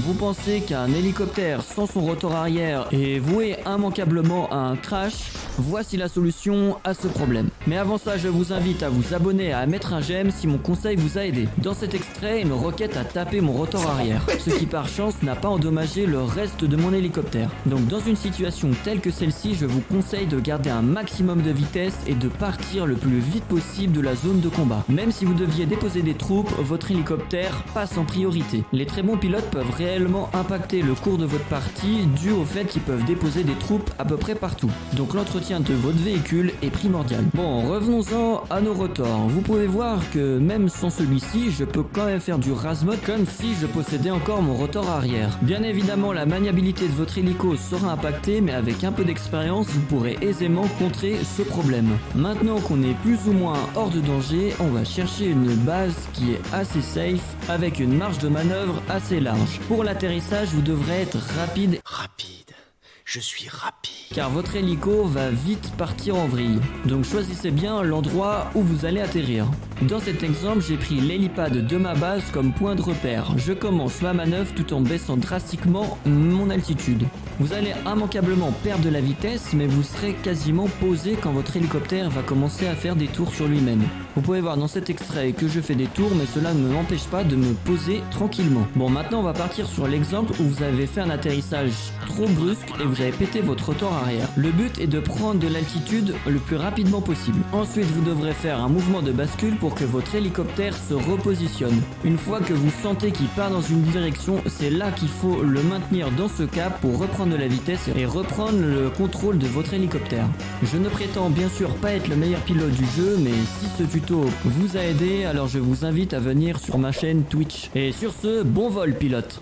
Vous pensez qu'un hélicoptère sans son rotor arrière est voué immanquablement à un crash? Voici la solution à ce problème. Mais avant ça, je vous invite à vous abonner et à mettre un j'aime si mon conseil vous a aidé. Dans cet extrait, une roquette a tapé mon rotor arrière, ce qui par chance n'a pas endommagé le reste de mon hélicoptère. Donc dans une situation telle que celle-ci, je vous conseille de garder un maximum de vitesse et de partir le plus vite possible de la zone de combat. Même si vous deviez déposer des troupes, votre hélicoptère passe en priorité. Les très bons pilotes peuvent réellement impacter le cours de votre partie dû au fait qu'ils peuvent déposer des troupes à peu près partout. Donc l'entretien de votre véhicule est primordial. Bon, revenons-en à nos rotors. Vous pouvez voir que même sans celui-ci, je peux quand même faire du rase-mode comme si je possédais encore mon rotor arrière. Bien évidemment, la maniabilité de votre hélico sera impactée, mais avec un peu d'expérience, vous pourrez aisément contrer ce problème. Maintenant qu'on est plus ou moins hors de danger, on va chercher une base qui est assez safe, avec une marge de manœuvre assez large. Pour l'atterrissage, vous devrez être rapide. Je suis rapide. Car votre hélico va vite partir en vrille. Donc choisissez bien l'endroit où vous allez atterrir. Dans cet exemple, j'ai pris l'hélipad de ma base comme point de repère. Je commence ma manœuvre tout en baissant drastiquement mon altitude. Vous allez immanquablement perdre de la vitesse, mais vous serez quasiment posé quand votre hélicoptère va commencer à faire des tours sur lui-même. Vous pouvez voir dans cet extrait que je fais des tours, mais cela ne m'empêche pas de me poser tranquillement. Bon, maintenant on va partir sur l'exemple où vous avez fait un atterrissage trop brusque et vous avez pété votre rotor arrière. Le but est de prendre de l'altitude le plus rapidement possible. Ensuite, vous devrez faire un mouvement de bascule pour que votre hélicoptère se repositionne. Une fois que vous sentez qu'il part dans une direction, c'est là qu'il faut le maintenir dans ce cap pour reprendre de la vitesse et reprendre le contrôle de votre hélicoptère. Je ne prétends bien sûr pas être le meilleur pilote du jeu, mais si ce tuto vous a aidé, alors je vous invite à venir sur ma chaîne Twitch. Et sur ce, bon vol pilote!